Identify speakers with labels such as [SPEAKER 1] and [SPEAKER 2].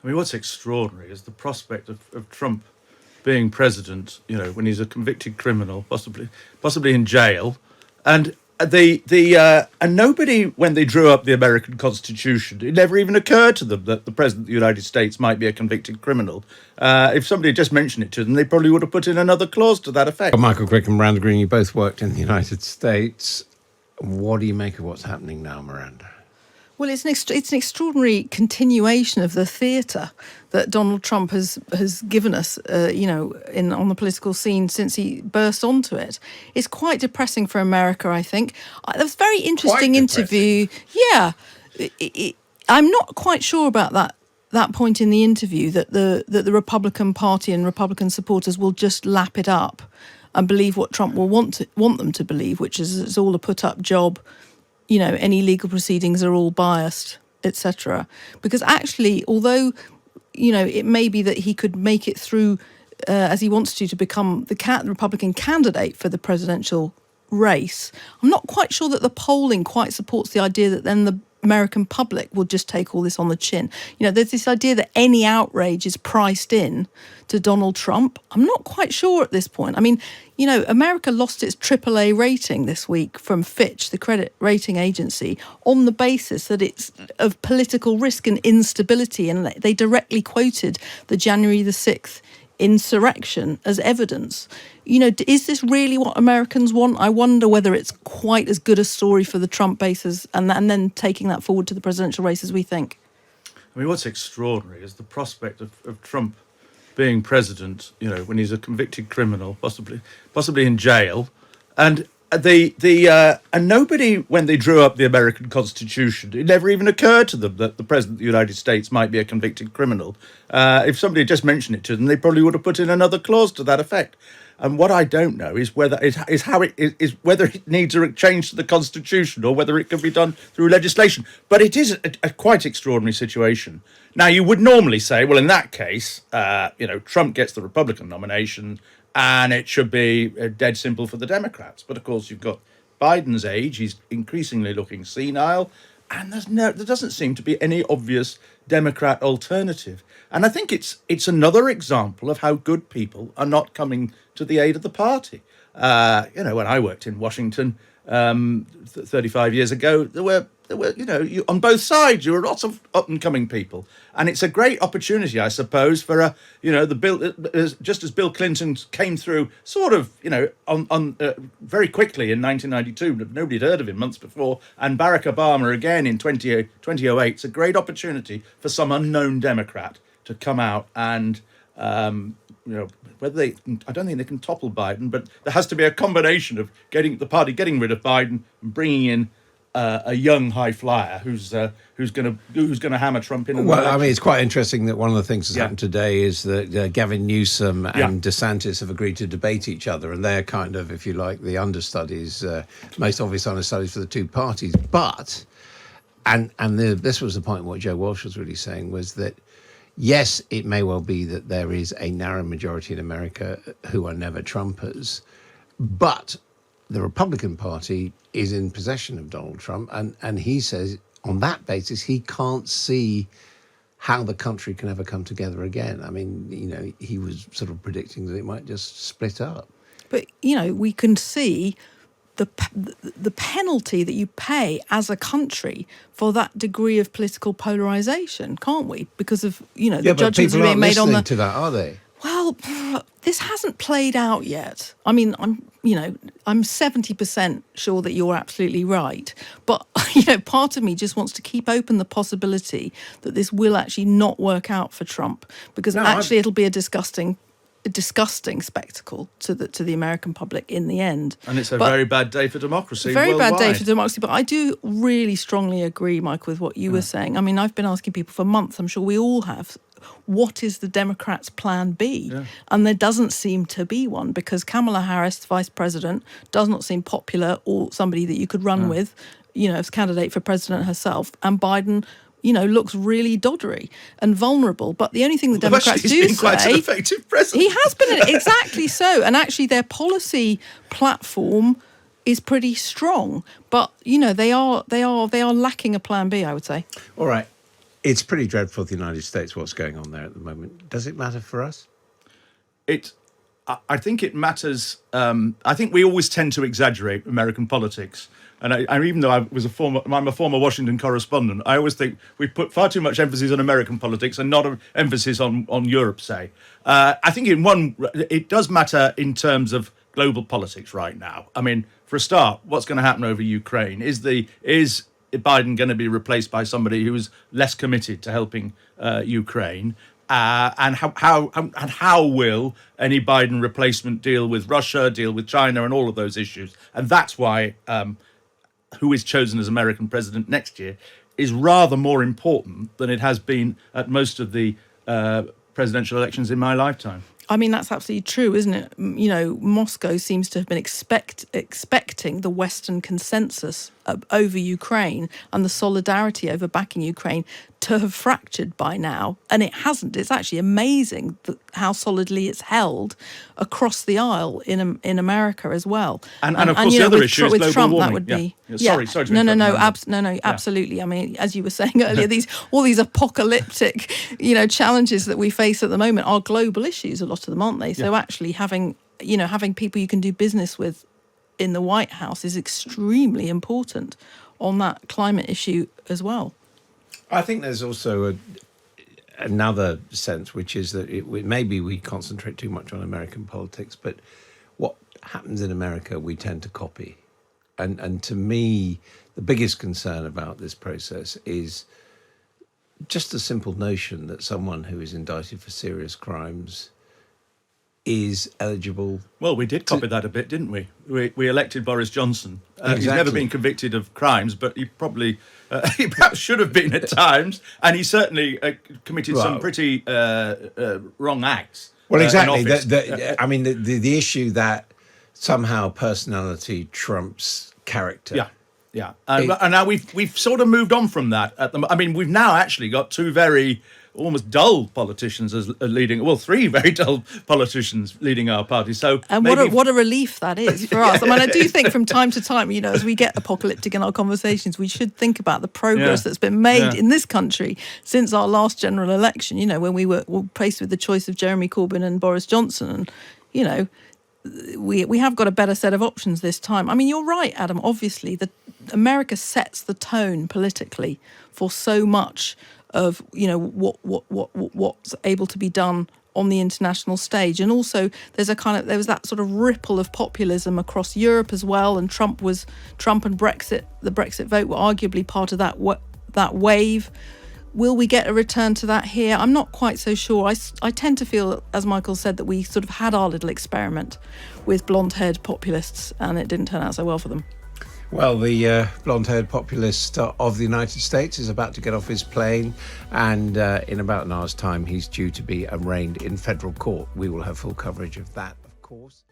[SPEAKER 1] I mean, what's extraordinary is the prospect of Trump being president, when he's a convicted criminal, possibly in jail, and and nobody, when they drew up the American Constitution, it never even occurred to them that the president of the United States might be a convicted criminal. If somebody had just mentioned it to them, they probably would have put in another clause to that effect.
[SPEAKER 2] Well, Michael Crick and Miranda Green, you both worked in the United States. What do you make of what's happening now, Miranda?
[SPEAKER 3] Well, it's an extraordinary continuation of the theatre that Donald Trump has given us, on the political scene since he burst onto it. It's quite depressing for America, I think. There was a very interesting interview. Yeah, I'm not quite sure about that point in the interview that the Republican Party and Republican supporters will just lap it up and believe what Trump will want them to believe, which is it's all a put-up job. Any legal proceedings are all biased, etc. Because actually, although, it may be that he could make it through as he wants to become the Republican candidate for the presidential race, I'm not quite sure that the polling quite supports the idea that then the American public will just take all this on the chin. There's this idea that any outrage is priced in to Donald Trump. I'm not quite sure at this point. I mean, America lost its AAA rating this week from Fitch, the credit rating agency, on the basis that it's of political risk and instability. And they directly quoted the January the 6th insurrection as evidence. Is this really what Americans want? I wonder whether it's quite as good a story for the Trump bases and then taking that forward to the presidential race as we think.
[SPEAKER 1] I mean, what's extraordinary is the prospect of Trump being president, when he's a convicted criminal, possibly in jail, and and nobody, when they drew up the American Constitution, it never even occurred to them that the president of the United States might be a convicted criminal. If somebody had just mentioned it to them, they probably would have put in another clause to that effect. And what I don't know is whether it needs a change to the Constitution or whether it can be done through legislation. But it is a quite extraordinary situation. Now, you would normally say, well, in that case, Trump gets the Republican nomination, and it should be dead simple for the Democrats. But of course, you've got Biden's age; he's increasingly looking senile, and there doesn't seem to be any obvious Democrat alternative. And I think it's another example of how good people are not coming to the aid of the party. When I worked in Washington 35 years ago, there were on both sides, you were lots of up and coming people, and it's a great opportunity, I suppose, for just as Bill Clinton came through, sort of, very quickly in 1992, but nobody had heard of him months before, and Barack Obama again in 2008. It's a great opportunity for some unknown Democrat to come out and. I don't think they can topple Biden, but there has to be a combination of getting rid of Biden and bringing in a young high flyer who's going to hammer Trump in.
[SPEAKER 2] Well, I mean, it's quite interesting that one of the things that's happened today is that Gavin Newsom and DeSantis have agreed to debate each other, and they're kind of, if you like, the understudies, most obvious understudies for the two parties. But this was the point. What Joe Walsh was really saying was that. Yes, it may well be that there is a narrow majority in America who are never Trumpers, but the Republican Party is in possession of Donald Trump, and he says on that basis he can't see how the country can ever come together again. I mean, he was sort of predicting that it might just split up.
[SPEAKER 3] But, we can see the penalty that you pay as a country for that degree of political polarization, can't we? Because of the judgments
[SPEAKER 2] being
[SPEAKER 3] made on the.
[SPEAKER 2] To that, are they?
[SPEAKER 3] Well, this hasn't played out yet. I mean, I'm 70% sure that you're absolutely right, but part of me just wants to keep open the possibility that this will actually not work out for Trump, because it'll be a disgusting spectacle to the American public in the end.
[SPEAKER 1] And it's a very bad day for democracy.
[SPEAKER 3] Very bad day for democracy. But I do really strongly agree, Mike, with what you were saying. I mean, I've been asking people for months, I'm sure we all have, what is the Democrats' plan B? Yeah. And there doesn't seem to be one, because Kamala Harris, vice president, does not seem popular or somebody that you could run with, as candidate for president herself. And Biden looks really doddery and vulnerable. But the only thing the Democrats do say...
[SPEAKER 1] He's been quite an effective president.
[SPEAKER 3] He has been, exactly so. And actually their policy platform is pretty strong. But, they are lacking a plan B, I would say.
[SPEAKER 2] All right. It's pretty dreadful for the United States what's going on there at the moment. Does it matter for us?
[SPEAKER 1] I think it matters. I think we always tend to exaggerate American politics. And even though I'm a former Washington correspondent, I always think we put far too much emphasis on American politics and not an emphasis on Europe, say. I think it does matter in terms of global politics right now. I mean, for a start, what's going to happen over Ukraine? Is Biden going to be replaced by somebody who is less committed to helping Ukraine? And how will any Biden replacement deal with Russia, deal with China, and all of those issues? And that's why who is chosen as American president next year is rather more important than it has been at most of the presidential elections in my lifetime.
[SPEAKER 3] I mean, that's absolutely true, isn't it? You know, Moscow seems to have been expecting the Western consensus over Ukraine and the solidarity over backing Ukraine to have fractured by now, and it hasn't. It's actually amazing how solidly it's held across the aisle in America as well.
[SPEAKER 1] And of course, the other issue is global
[SPEAKER 3] Trump,
[SPEAKER 1] warming.
[SPEAKER 3] that would be
[SPEAKER 1] Sorry.
[SPEAKER 3] No, absolutely. I mean, as you were saying earlier, all these apocalyptic, challenges that we face at the moment are global issues. A lot of them, aren't they? So actually having people you can do business with in the White House is extremely important on that climate issue as well.
[SPEAKER 2] I think there's also another sense, which is that maybe we concentrate too much on American politics, but what happens in America, we tend to copy. And to me, the biggest concern about this process is just the simple notion that someone who is indicted for serious crimes is eligible.
[SPEAKER 1] Well, we did copy that a bit, didn't we? We elected Boris Johnson.
[SPEAKER 2] Exactly.
[SPEAKER 1] He's never been convicted of crimes, but he perhaps should have been at times, and he certainly committed some pretty wrong acts.
[SPEAKER 2] Well, exactly. I mean, the issue that somehow personality trumps character.
[SPEAKER 1] Yeah. And now we've sort of moved on from that. We've now actually got two very almost dull politicians as leading, three very dull politicians leading our party. So,
[SPEAKER 3] and what a relief that is for us. I mean, I do think from time to time, as we get apocalyptic in our conversations, we should think about the progress that's been made in this country since our last general election. When we were faced with the choice of Jeremy Corbyn and Boris Johnson, and we have got a better set of options this time. I mean, you're right, Adam. Obviously, America sets the tone politically for so much of what's able to be done on the international stage, and also there was that sort of ripple of populism across Europe as well. And Trump and the Brexit vote were arguably part of that wave. Will we get a return to that here? I'm not quite so sure. I tend to feel, as Michael said, that we sort of had our little experiment with blonde-haired populists, and it didn't turn out so well for them.
[SPEAKER 2] Well, the blonde-haired populist of the United States is about to get off his plane, and in about an hour's time, he's due to be arraigned in federal court. We will have full coverage of that, of course.